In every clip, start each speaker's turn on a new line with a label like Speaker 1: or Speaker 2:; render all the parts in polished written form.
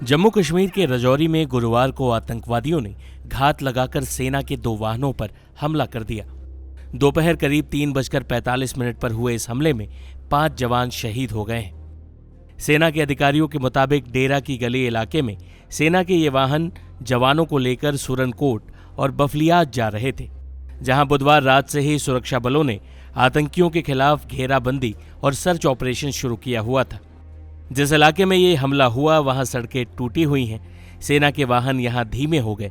Speaker 1: जम्मू कश्मीर के राजौरी में गुरुवार को आतंकवादियों ने घात लगाकर सेना के 2 वाहनों पर हमला कर दिया। दोपहर करीब 3:45 पर हुए इस हमले में 5 जवान शहीद हो गए हैं। सेना के अधिकारियों के मुताबिक डेरा की गली इलाके में सेना के ये वाहन जवानों को लेकर सुरनकोट और बफलियात जा रहे थे, जहां बुधवार रात से ही सुरक्षा बलों ने आतंकियों के खिलाफ घेराबंदी और सर्च ऑपरेशन शुरू किया हुआ था। जिस इलाके में ये हमला हुआ वहां सड़कें टूटी हुई हैं, सेना के वाहन यहां धीमे हो गए।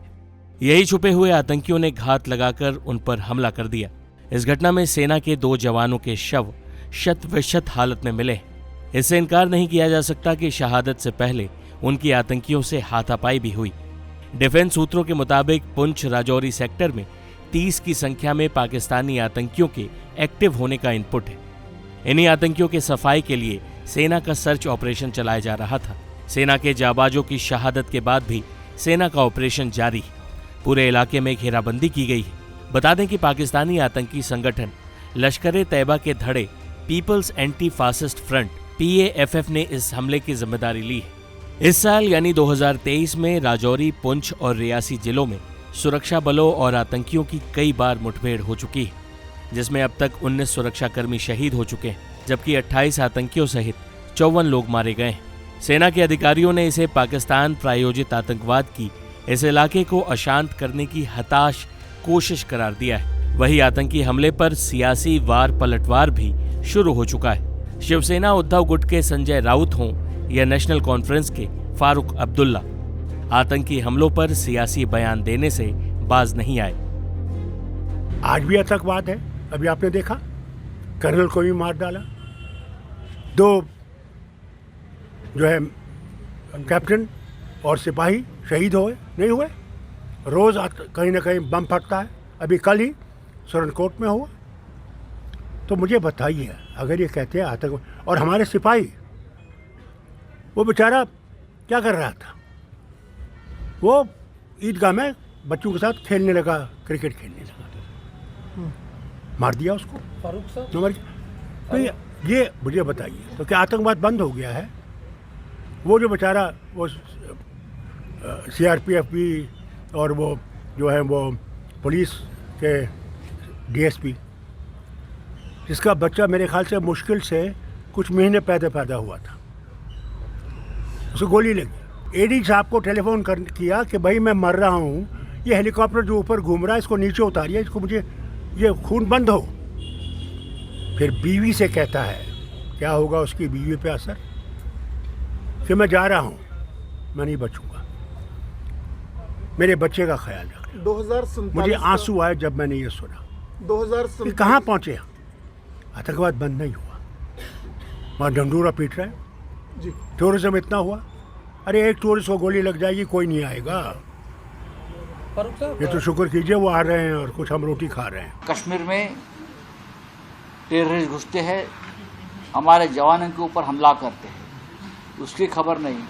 Speaker 1: यही छुपे हुए आतंकियों ने घात लगाकर उन पर हमला कर दिया। इस घटना में सेना के 2 जवानों के शव शत-विशत हालत में मिले। इससे इनकार नहीं किया जा सकता कि शहादत से पहले उनकी आतंकियों से हाथापाई भी हुई। डिफेंस सूत्रों के मुताबिक पुंछ राजौरी सेक्टर में 30 की संख्या में पाकिस्तानी आतंकियों के एक्टिव होने का इनपुट है। इन्हीं आतंकियों के सफाई के लिए सेना का सर्च ऑपरेशन चलाया जा रहा था। सेना के जाबाजों की शहादत के बाद भी सेना का ऑपरेशन जारी है। पूरे इलाके में घेराबंदी की गई है। बता दें कि पाकिस्तानी आतंकी संगठन लश्कर-ए-तैयबा के धड़े people's anti fascist front PAFF ने इस हमले की जिम्मेदारी ली है। इस साल यानी 2023 में राजौरी, पुंछ और रियासी जिलों में सुरक्षा बलों और आतंकियों की कई बार मुठभेड़ हो चुकी है, जिसमें अब तक 19 सुरक्षाकर्मी शहीद हो चुके हैं, जबकि 28 आतंकियों सहित 54 लोग मारे गए हैं। सेना के अधिकारियों ने इसे पाकिस्तान प्रायोजित आतंकवाद की इस इलाके को अशांत करने की हताश कोशिश करार दिया है। वही आतंकी हमले पर सियासी वार पलटवार भी शुरू हो चुका है। शिवसेना उद्धव गुट के संजय राउत हों या नेशनल कॉन्फ्रेंस के फारूक अब्दुल्ला, आतंकी हमलों पर सियासी बयान देने से बाज नहीं आए।
Speaker 2: आज भी आतंकवाद है। अभी आपने देखा कर्नल को भी मार डाला, 2 जो है कैप्टन और सिपाही शहीद हुए, नहीं हुए। रोज कहीं ना कहीं बम फटता है। अभी कल ही सुरनकोट में हुआ। तो मुझे बताइए, अगर ये कहते हैं आतंक, और हमारे सिपाही, वो बेचारा क्या कर रहा था? वो ईदगाह में बच्चों के साथ खेलने लगा, क्रिकेट खेलने लगा, मार दिया उसको।
Speaker 3: फारूक साहब,
Speaker 2: तो ये मुझे बताइए, तो क्या आतंकवाद बंद हो गया है? वो जो बेचारा वो CRPF भी और वो जो है वो पुलिस के DSP, जिसका बच्चा मेरे ख्याल से मुश्किल से कुछ महीने पैदा हुआ था, उसे गोली लगी। AD साहब को टेलीफोन किया कि भाई मैं मर रहा हूँ, ये हेलीकॉप्टर जो ऊपर घूम रहा है इसको नीचे उतारिए, इसको मुझे ये खून बंद हो। फिर बीवी से कहता है, क्या होगा उसकी बीवी पे असर, कि मैं जा रहा हूँ, मैं नहीं बचूंगा, मेरे बच्चे का ख्याल रख।
Speaker 3: 2047
Speaker 2: मुझे आंसू आए जब मैंने ये सुना।
Speaker 3: 2047
Speaker 2: कहाँ पहुँचे? आतंकवाद बंद नहीं हुआ, वहाँ डंडूरा पीट रहे हैं
Speaker 3: जी।
Speaker 2: टूरिज्म इतना हुआ। अरे एक टूरिस्ट को गोली लग जाएगी, कोई नहीं आएगा।
Speaker 3: फारूक साहब,
Speaker 2: ये तो शुक्र कीजिए वो आ रहे हैं और कुछ हम रोटी खा रहे हैं।
Speaker 4: कश्मीर में टेररिस्ट घुसते हैं, हमारे जवानों के ऊपर हमला करते हैं, उसकी खबर नहीं,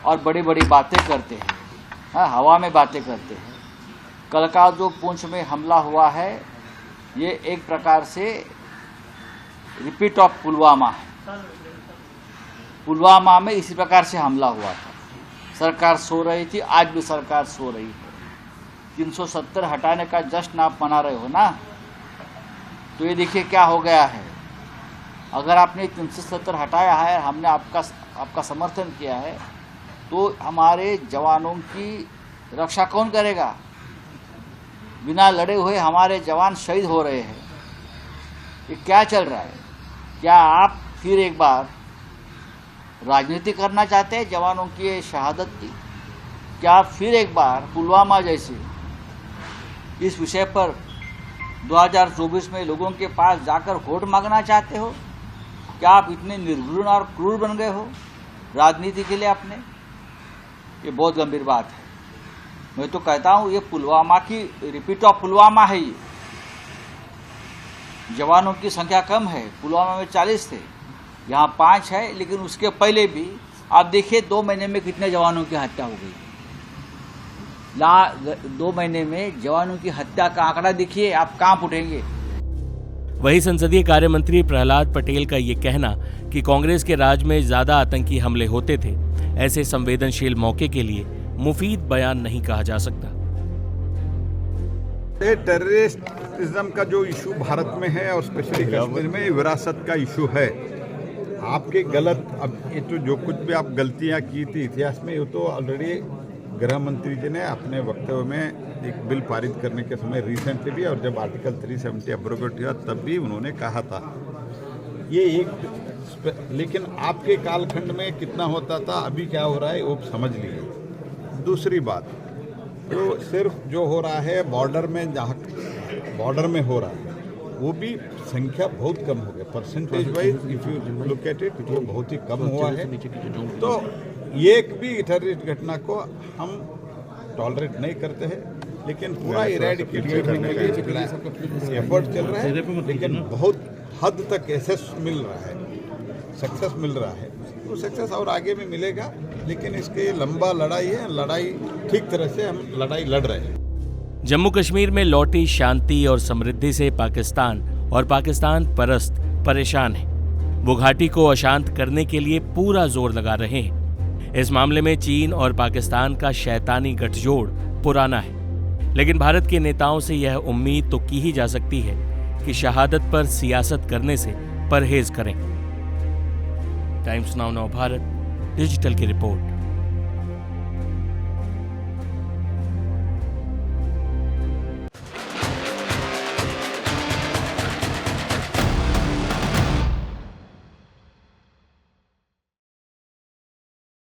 Speaker 4: और बड़ी बड़ी बातें करते हैं, हाँ, हवा में बातें करते हैं। कल का जो पुंछ में हमला हुआ है, ये एक प्रकार से रिपीट ऑफ पुलवामा है। पुलवामा में इसी प्रकार से हमला हुआ था। सरकार सो रही थी, आज भी सरकार सो रही है। 370 हटाने का जश्न आप मना रहे हो ना, तो ये देखिए क्या हो गया है। अगर आपने 370 हटाया है, हमने आपका समर्थन किया है, तो हमारे जवानों की रक्षा कौन करेगा? बिना लड़े हुए हमारे जवान शहीद हो रहे हैं। ये क्या चल रहा है? क्या आप फिर एक बार राजनीति करना चाहते हैं जवानों की शहादत की? क्या आप फिर एक बार पुलवामा जैसे इस विषय पर 2024 में लोगों के पास जाकर वोट मांगना चाहते हो? क्या आप इतने निर्घृण और क्रूर बन गए हो राजनीति के लिए अपने? ये बहुत गंभीर बात है। मैं तो कहता हूं ये पुलवामा की रिपीट ऑफ पुलवामा है। ये जवानों की संख्या कम है, पुलवामा में 40 थे, यहाँ 5 है, लेकिन उसके पहले भी आप देखिए 2 महीने में कितने जवानों की हत्या हो गई। 2 महीने में जवानों की हत्या का आंकड़ा देखिए, आप कांप उठेंगे।
Speaker 1: वही संसदीय कार्य मंत्री प्रहलाद पटेल का ये कहना कि कांग्रेस के राज में ज्यादा आतंकी हमले होते थे, ऐसे संवेदनशील मौके के लिए मुफीद बयान नहीं कहा जा सकता।
Speaker 5: ये टेररिज्म का जो इशू भारत में है और स्पेशली कश्मीर में ये विरासत का इशू है। आपके गलत, अब ये तो जो कुछ भी आप गलतियां की थी इतिहास में, ये तो ऑलरेडी गृह मंत्री जी ने अपने वक्तव्य में एक बिल पारित करने के समय रिसेंटली भी, और जब आर्टिकल 370 एब्रोगेट हुआ तब भी उन्होंने कहा था ये एक, लेकिन आपके कालखंड में कितना होता था, अभी क्या हो रहा है वो समझ लीजिए। दूसरी बात, जो सिर्फ जो हो रहा है बॉर्डर में, जहाँ बॉर्डर में हो रहा है वो भी संख्या बहुत कम हो गई, percentage wise if you look at it वो बहुत ही कम हुआ है। तो एक भी टेररिस्ट घटना को हम टॉलरेट नहीं करते हैं, लेकिन पूरा इरेडिकेट करने के लिए एफर्ट चल रहा है, लेकिन बहुत हद तक सक्सेस मिल रहा है। तो सक्सेस और आगे भी मिलेगा, लेकिन इसके लंबा लड़ाई है, लड़ाई ठीक तरह से हम लड़ाई लड़ रहे हैं।
Speaker 1: जम्मू कश्मीर में लौटी शांति और समृद्धि से पाकिस्तान और पाकिस्तान परस्त परेशान है। वो घाटी को अशांत करने के लिए पूरा जोर लगा रहे हैं। इस मामले में चीन और पाकिस्तान का शैतानी गठजोड़ पुराना है, लेकिन भारत के नेताओं से यह उम्मीद तो की ही जा सकती है कि शहादत पर सियासत करने से परहेज करें। टाइम्स नाउ नव भारत डिजिटल की रिपोर्ट।